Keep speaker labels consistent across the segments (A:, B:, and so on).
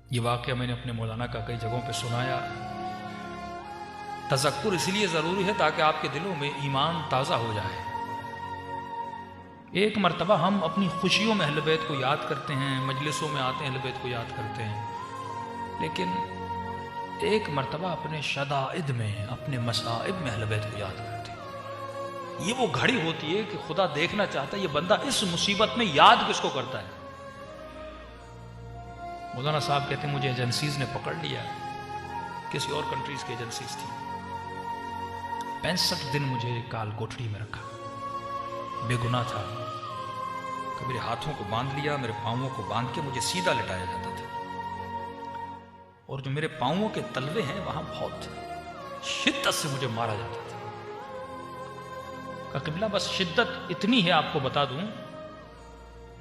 A: ये वाक़या मैंने अपने मौलाना का कई जगहों पे सुनाया। तज़क्कुर इसलिए ज़रूरी है ताकि आपके दिलों में ईमान ताज़ा हो जाए। एक मर्तबा हम अपनी खुशियों में अहले बैत को याद करते हैं, मजलिसों में आते हैं, अहले बैत को याद करते हैं, लेकिन एक मर्तबा अपने शदाइद में, अपने मसाइब में अहले बैत को याद करते हैं। ये वो घड़ी होती है कि खुदा देखना चाहता है ये बंदा इस मुसीबत में याद किसको करता है। मौलाना साहब कहते हैं मुझे एजेंसीज ने पकड़ लिया, किसी और कंट्रीज की एजेंसीज थी। 65 दिन मुझे काल कोठड़ी में रखा, बेगुनाह था। तो मेरे हाथों को बांध लिया, मेरे पांवों को बांध के मुझे सीधा लिटाया जाता था, और जो मेरे पांवों के तलवे हैं वहां बहुत शिद्दत से मुझे मारा जाता था। का क़िबला बस शिद्दत इतनी है, आपको बता दूं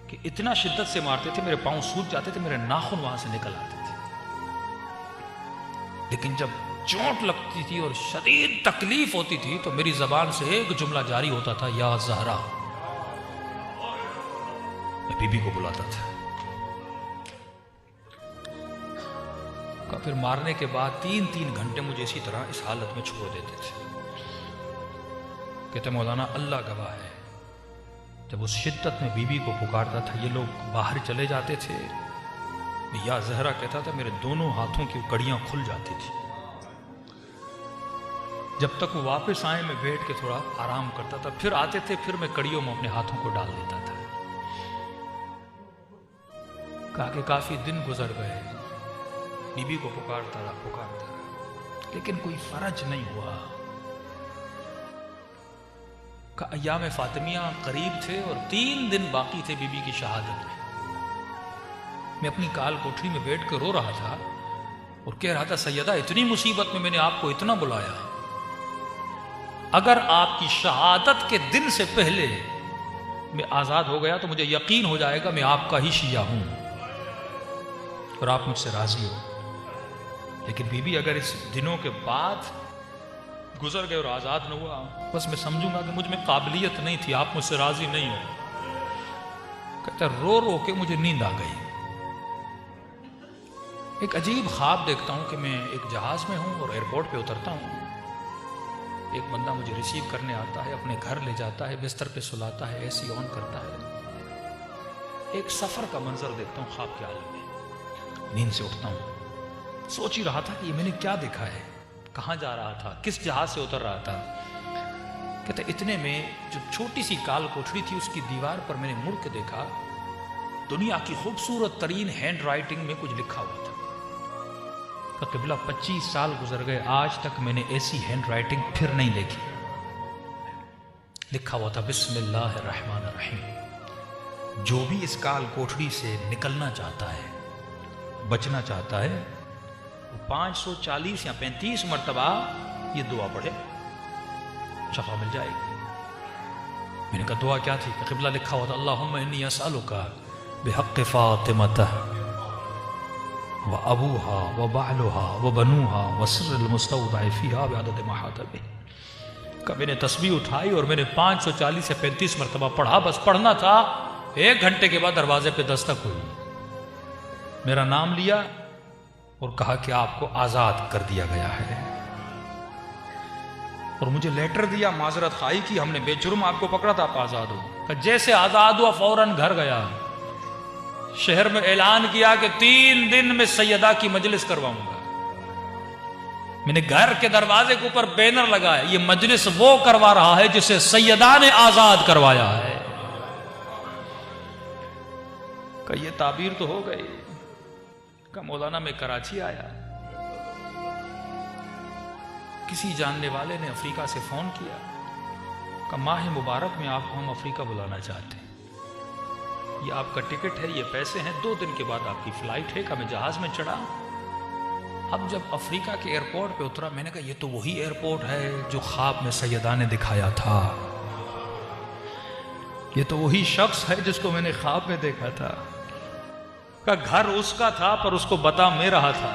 A: कि इतना शिद्दत से मारते थे, मेरे पांव सूज जाते थे, मेरे नाखून वहां से निकल आते थे। लेकिन जब चोट लगती थी और शदीद तकलीफ होती थी तो मेरी जबान से एक जुमला जारी होता था, या ज़हरा। मैं बीबी को बुलाता था। फिर मारने के बाद 3-3 घंटे मुझे इसी तरह इस हालत में छोड़ देते थे। कहते मौलाना अल्लाह गवाह है, जब उस शिद्दत में बीबी को पुकारता था, ये लोग बाहर चले जाते थे, या ज़हरा कहता था, मेरे दोनों हाथों की कड़ियां खुल जाती थी। जब तक वो वापस आए मैं बैठ के थोड़ा आराम करता था, फिर आते थे, फिर मैं कड़ियों में अपने हाथों को डाल देता था। कहा कि काफी दिन गुजर गए, बीबी को पुकारता रहा, लेकिन कोई फर्ज नहीं हुआ। का अय्याम फातिमिया करीब थे और 3 दिन बाकी थे बीबी की शहादत में। मैं अपनी काल कोठरी में बैठ कर रो रहा था और कह रहा था, सैयदा इतनी मुसीबत में मैंने आपको इतना बुलाया, अगर आपकी शहादत के दिन से पहले मैं आजाद हो गया तो मुझे यकीन हो जाएगा मैं आपका ही शिया हूं और आप मुझसे राजी हो। लेकिन बीबी अगर इस दिनों के बाद गुजर गए और आजाद न हुआ, बस मैं समझूंगा कि मुझ में काबिलियत नहीं थी, आप मुझसे राजी नहीं हो। कहता रो रो के मुझे नींद आ गई। एक अजीब ख्वाब देखता हूं कि मैं एक जहाज में हूं और एयरपोर्ट पे उतरता हूं। एक बंदा मुझे रिसीव करने आता है, अपने घर ले जाता है, बिस्तर पे सुलाता है, एसी ऑन करता है। एक सफर का मंजर देखता हूं ख्वाब के आलम में। नींद से उठता हूं, सोच ही रहा था कि ये मैंने क्या देखा है, कहां जा रहा था, किस जहाज से उतर रहा था। कहते इतने में जो छोटी सी काल कोठरी थी उसकी दीवार पर मैंने मुड़ के देखा, दुनिया की खूबसूरत तरीन हैंड राइटिंग में कुछ लिखा हुआ था। का क़िबला 25 साल गुजर गए, आज तक मैंने ऐसी हैंड राइटिंग फिर नहीं देखी। लिखा हुआ था, बिस्मिल्लाहिर्रहमानिर्रहीम। जो भी इस काल कोठरी से निकलना चाहता है, बचना चाहता है, 540 या 35 मरतबा ये दुआ पढ़े, शफा मिल जाएगी। मैंने कहा दुआ क्या थी? क़िबला लिखा हुआ था, अल्लाहुम्मा इन्नी असअलुका बिहक़्क़ि फ़ातिमता व अबूहा व बालुहा व बनूहा व सिर्रिल मुस्तौदअ फ़ीहा बिअदद मा हाता बिही। का मैंने तस्बीह उठाई और मैंने 540 या 35 मरतबा पढ़ा। बस पढ़ना था, 1 घंटे के बाद दरवाजे पे दस्तक हुई, मेरा नाम लिया और कहा कि आपको आजाद कर दिया गया है। और मुझे लेटर दिया, माजरत खाई की, हमने बेजुर्म आपको पकड़ा था, आप आजाद हो। जैसे आजाद हुआ फौरन घर गया, शहर में ऐलान किया कि 3 दिन में सैयदा की मजलिस करवाऊंगा। मैंने घर के दरवाजे के ऊपर बैनर लगाया, ये मजलिस वो करवा रहा है जिसे सैयदा ने आजाद करवाया है। का ये ताबीर तो हो गई। का मौलाना मैं कराची आया, किसी जानने वाले ने अफ्रीका से फोन किया, का माह मुबारक में आपको हम अफ्रीका बुलाना चाहते हैं, ये आपका टिकट है, ये पैसे हैं, 2 दिन के बाद आपकी फ्लाइट है। का मैं जहाज में चढ़ा। अब जब अफ्रीका के एयरपोर्ट पे उतरा, मैंने कहा ये तो वही एयरपोर्ट है जो ख्वाब में सैयदा ने दिखाया था, ये तो वही शख्स है जिसको मैंने ख्वाब में देखा था। का घर उसका था पर उसको बता मैं रहा था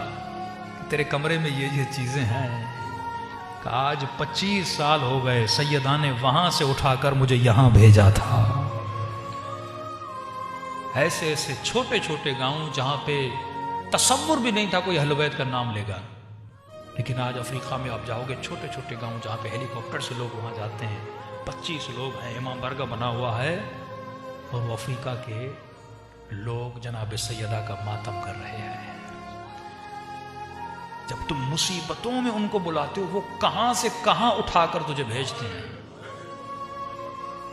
A: कि तेरे कमरे में ये चीजें हैं। का आज 25 साल हो गए, सैयदा ने वहां से उठाकर मुझे यहां भेजा था। ऐसे ऐसे छोटे छोटे गांव जहां पे तसव्वुर भी नहीं था कोई अहले बैत का नाम लेगा। लेकिन आज अफ्रीका में आप जाओगे, छोटे छोटे गांव जहां पे हेलीकॉप्टर से लोग वहां जाते हैं, 25 लोग हैं, इमाम बारगाह बना हुआ है, और वो अफ्रीका के लोग जनाब सैयदा का मातम कर रहे हैं। जब तुम मुसीबतों में उनको बुलाते हो, वो कहां से कहां उठाकर तुझे भेजते हैं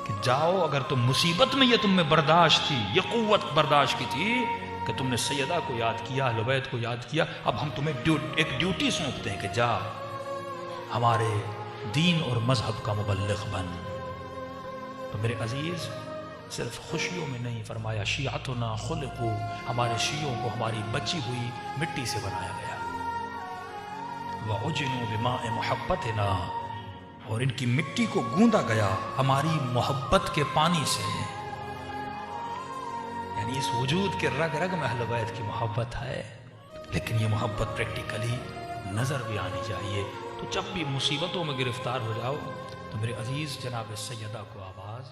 A: कि जाओ। अगर तुम मुसीबत में, ये तुम में बर्दाश्त थी, ये कुव्वत बर्दाश्त की थी कि तुमने सैयदा को याद किया, अहले बैत को याद किया, अब हम तुम्हें एक ड्यूटी सौंपते हैं कि जा हमारे दीन और मजहब का मुबल्लिग बन। तो मेरे अजीज, सिर्फ खुशियों में नहीं, फरमाया शियातुना खुलिकू, हमारे शियों को हमारी बची हुई मिट्टी से बनाया गया। व उजिनु बिमाए मुहब्बतिना, और इनकी मिट्टी को गूंदा गया हमारी मोहब्बत के पानी से। यानी इस वजूद के रग रग में अहले बैत की मोहब्बत है, लेकिन ये मोहब्बत प्रैक्टिकली नजर भी आनी चाहिए। तो जब भी मुसीबतों में गिरफ्तार हो जाओ, तो मेरे अजीज जनाब सैयदा को आवाज